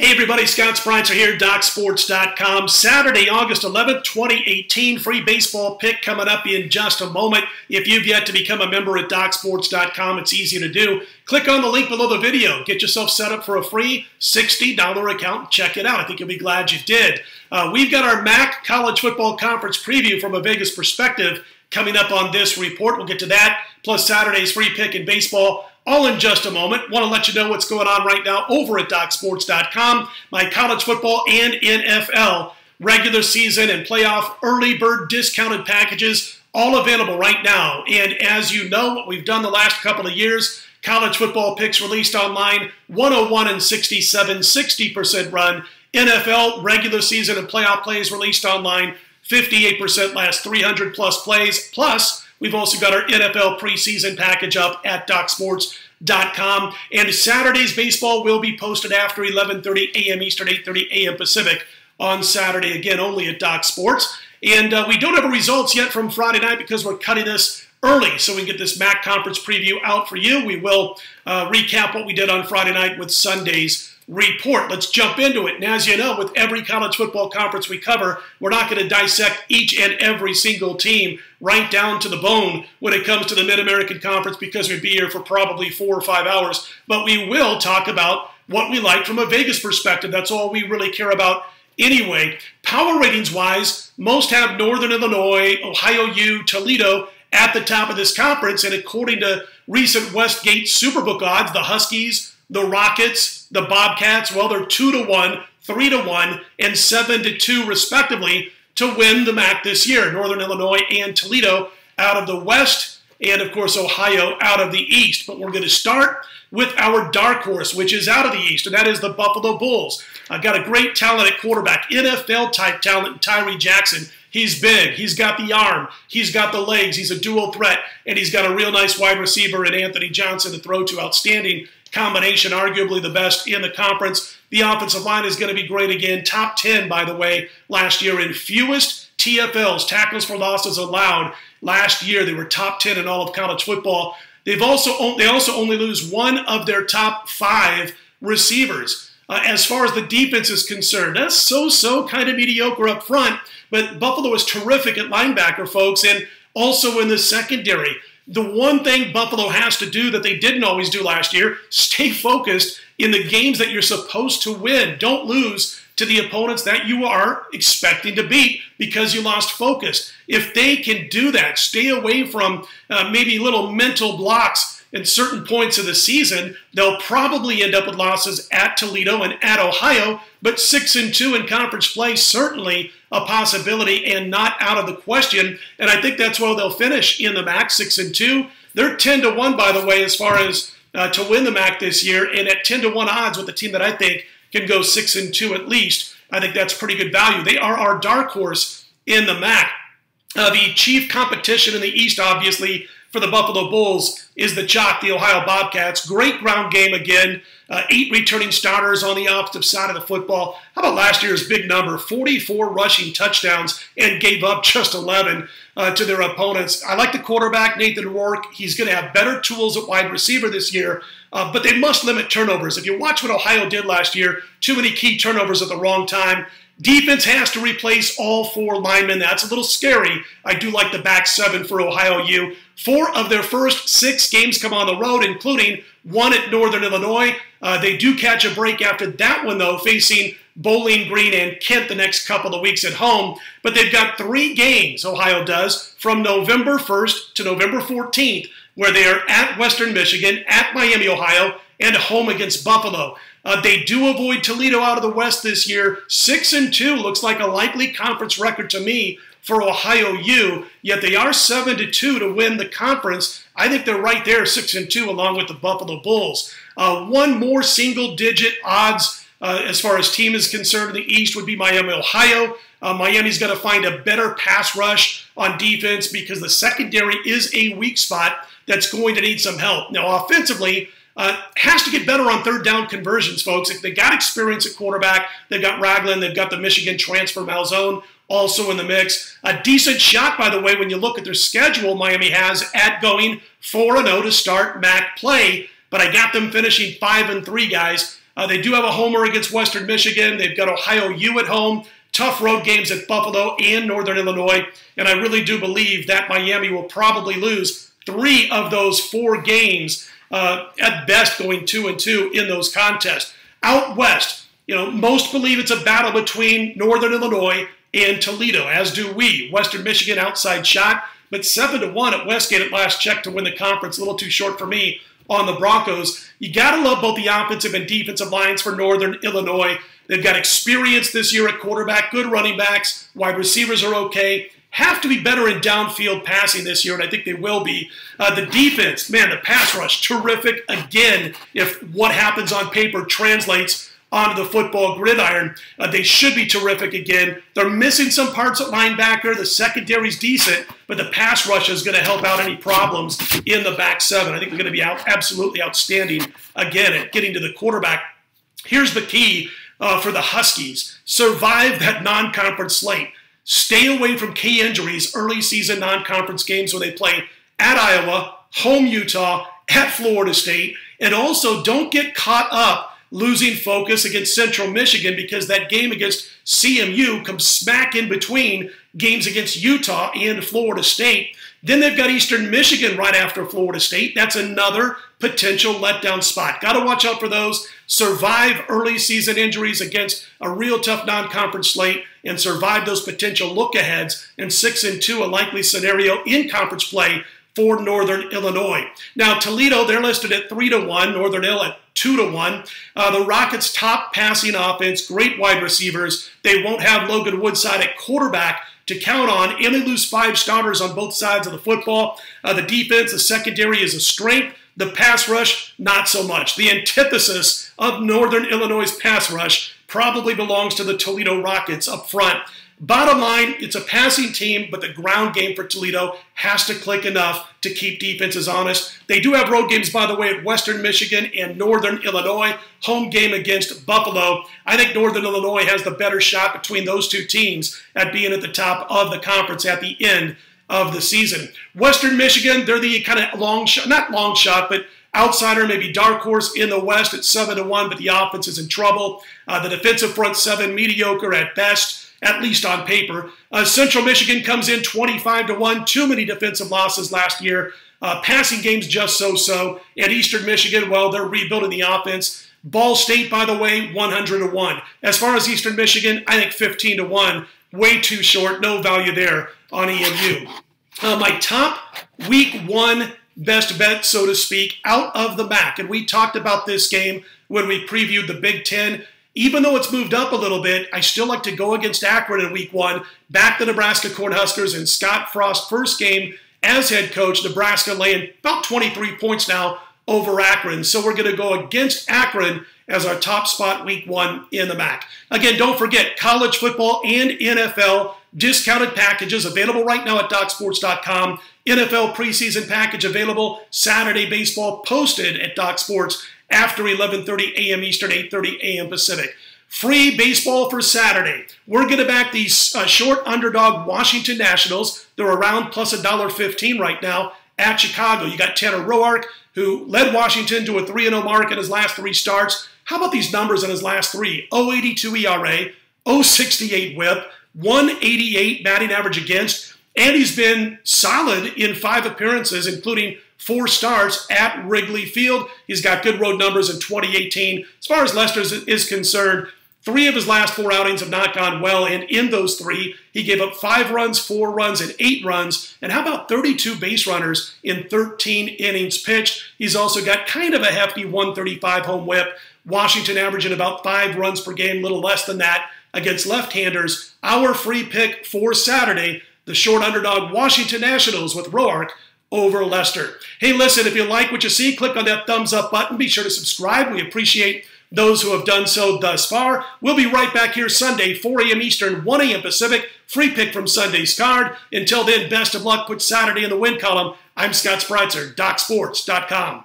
Hey everybody, Scott Spreitzer here, DocSports.com. Saturday, August 11th, 2018, free baseball pick coming up in just a moment. If you've yet to become a member at DocSports.com, it's easy to do. Click on the link below the video. Get yourself set up for a free $60 account and check it out. I think you'll be glad you did. We've got our MAC College Football Conference preview from a Vegas perspective coming up on this report. We'll get to that, plus Saturday's free pick in baseball, all in just a moment. Want to let you know what's going on right now over at DocSports.com. My college football and NFL regular season and playoff early bird discounted packages all available right now. And as you know, what we've done the last couple of years, college football picks released online, 101 and 67, 60% run. NFL regular season and playoff plays released online, 58% last 300 plus plays. Plus, we've also got our NFL preseason package up at DocSports.com. And Saturday's baseball will be posted after 11:30 a.m. Eastern, 8:30 a.m. Pacific on Saturday, again, only at Doc Sports. And we don't have results yet from Friday night because we're cutting this early so we can get this MAC conference preview out for you. We will recap what we did on Friday night with Sunday's report. Let's jump into it. And as you know, with every college football conference we cover, we're not going to dissect each and every single team right down to the bone when it comes to the Mid-American Conference because we'd be here for probably 4 or 5 hours. But we will talk about what we like from a Vegas perspective. That's all we really care about anyway. Power ratings-wise, most have Northern Illinois, Ohio U, Toledo at the top of this conference. And according to recent Westgate Superbook odds, the Huskies, the Rockets, the Bobcats, well, they're 2-1, 3-1, and 7-2, respectively, to win the MAC this year. Northern Illinois and Toledo out of the West, and, of course, Ohio out of the East. But we're going to start with our dark horse, which is out of the East, and that is the Buffalo Bulls. I've got a great talent at quarterback, NFL-type talent in Tyree Jackson. He's big. He's got the arm. He's got the legs. He's a dual threat, and he's got a real nice wide receiver in Anthony Johnson to throw to. Outstanding combination, arguably the best in the conference. The offensive line is going to be great again. Top 10, by the way, last year in fewest TFLs, tackles for losses allowed. Last year, they were top 10 in all of college football. They also only lose one of their top 5 receivers. As far as the defense is concerned, that's so kind of mediocre up front, but Buffalo is terrific at linebacker, folks, and also in the secondary. The one thing Buffalo has to do that they didn't always do last year, stay focused in the games that you're supposed to win. Don't lose to the opponents that you are expecting to beat because you lost focus. If they can do that, stay away from maybe little mental blocks at certain points of the season, they'll probably end up with losses at Toledo and at Ohio, but 6-2 in conference play, certainly a possibility and not out of the question. And I think that's where they'll finish in the MAC, 6-2. They're 10-1, by the way, as far as to win the MAC this year. And at 10-1 odds with the team that I think can go 6-2 at least, I think that's pretty good value. They are our dark horse in the MAC. The chief competition in the East, obviously, for the Buffalo Bulls is the Chalk, the Ohio Bobcats. Great ground game again. 8 returning starters on the offensive side of the football. How about last year's big number, 44 rushing touchdowns, and gave up just 11 to their opponents. I like the quarterback, Nathan Rourke. He's going to have better tools at wide receiver this year, but they must limit turnovers. If you watch what Ohio did last year, too many key turnovers at the wrong time. Defense has to replace all 4 linemen. That's a little scary. I do like the back 7 for Ohio U. 4 of their first 6 games come on the road, including 1 at Northern Illinois. They do catch a break after that one, though, facing Bowling Green and Kent the next couple of weeks at home. But they've got 3 games, Ohio does, from November 1st to November 14th, where they are at Western Michigan, at Miami, Ohio, and home against Buffalo. They do avoid Toledo out of the West this year. 6-2 looks like a likely conference record to me for Ohio U, yet they are 7-2 to win the conference. I think they're right there, 6-2, along with the Buffalo Bulls. One more single-digit odds as far as team is concerned in the East would be Miami, Ohio. Miami's got to find a better pass rush on defense because the secondary is a weak spot that's going to need some help. Now, offensively, has to get better on third down conversions, folks. If they got experience at quarterback, they've got Ragland, they've got the Michigan transfer Malzone also in the mix. A decent shot, by the way, when you look at their schedule Miami has at going 4-0 to start MAC play, but I got them finishing 5-3, guys. They do have a homer against Western Michigan. They've got Ohio U at home. Tough road games at Buffalo and Northern Illinois. And I really do believe that Miami will probably lose 3 of those 4 games, at best going 2-2 in those contests. Out west, most believe it's a battle between Northern Illinois and Toledo, as do we. Western Michigan outside shot, but 7-1 at Westgate at last check to win the conference. A little too short for me on the Broncos. You got to love both the offensive and defensive lines for Northern Illinois. They've got experience this year at quarterback, good running backs, wide receivers are okay. Have to be better in downfield passing this year, and I think they will be. The defense, man, the pass rush, terrific. Again, if what happens on paper translates onto the football gridiron, they should be terrific again. They're missing some parts at linebacker. The secondary's decent, but the pass rush is going to help out any problems in the back 7. I think they're going to be absolutely outstanding, again, at getting to the quarterback. Here's the key for the Huskies. Survive that non-conference slate. Stay away from key injuries, early season non-conference games where they play at Iowa, home Utah, at Florida State, and also don't get caught up losing focus against Central Michigan because that game against CMU comes smack in between games against Utah and Florida State. Then they've got Eastern Michigan right after Florida State. That's another potential letdown spot. Got to watch out for those. Survive early season injuries against a real tough non-conference slate and survive those potential look-aheads. And 6-2, a likely scenario in conference play for Northern Illinois. Now, Toledo, they're listed at 3-1, Northern Ill at 2-1. The Rockets' top passing offense, great wide receivers. They won't have Logan Woodside at quarterback to count on, and they lose 5 starters on both sides of the football. The defense, the secondary is a strength. The pass rush, not so much. The antithesis of Northern Illinois' pass rush probably belongs to the Toledo Rockets up front. Bottom line, it's a passing team, but the ground game for Toledo has to click enough to keep defenses honest. They do have road games, by the way, at Western Michigan and Northern Illinois. Home game against Buffalo. I think Northern Illinois has the better shot between those 2 teams at being at the top of the conference at the end of the season. Western Michigan, they're the kind of long shot, not long shot, but outsider, maybe dark horse in the West at 7-1, but the offense is in trouble. The defensive front 7, mediocre at best, at least on paper. Central Michigan comes in 25-1, too many defensive losses last year. Passing games just so-so. And Eastern Michigan, well, they're rebuilding the offense. Ball State, by the way, 100-1. As far as Eastern Michigan, I think 15-1. Way too short, no value there on EMU. My top week 1 best bet, so to speak, out of the MAC. And we talked about this game when we previewed the Big Ten. Even though it's moved up a little bit, I still like to go against Akron in week 1. Back the Nebraska Cornhuskers in Scott Frost's first game as head coach. Nebraska laying about 23 points now over Akron. So we're going to go against Akron as our top spot week 1 in the MAC. Again, don't forget, college football and NFL discounted packages available right now at DocSports.com. NFL preseason package available. Saturday baseball posted at DocSports after 11:30 a.m. Eastern, 8:30 a.m. Pacific. Free baseball for Saturday. We're going to back these short underdog Washington Nationals. They're around plus $1.15 right now at Chicago. You got Tanner Roark, who led Washington to a 3-0 mark in his last 3 starts. How about these numbers in his last 3? 0.82 ERA, 0.68 WHIP, 188 batting average against, and he's been solid in 5 appearances, including 4 starts at Wrigley Field. He's got good road numbers in 2018. As far as Lester is concerned, 3 of his last 4 outings have not gone well, and in those 3, he gave up 5 runs, 4 runs, and 8 runs. And how about 32 base runners in 13 innings pitched? He's also got kind of a hefty 135 home whip. Washington averaging about 5 runs per game, a little less than that against left-handers. Our free pick for Saturday, the short underdog Washington Nationals with Roark over Lester. Hey, listen, if you like what you see, click on that thumbs up button. Be sure to subscribe. We appreciate those who have done so thus far. We'll be right back here Sunday, 4 a.m. Eastern, 1 a.m. Pacific. Free pick from Sunday's card. Until then, best of luck. Put Saturday in the win column. I'm Scott Spreitzer, DocSports.com.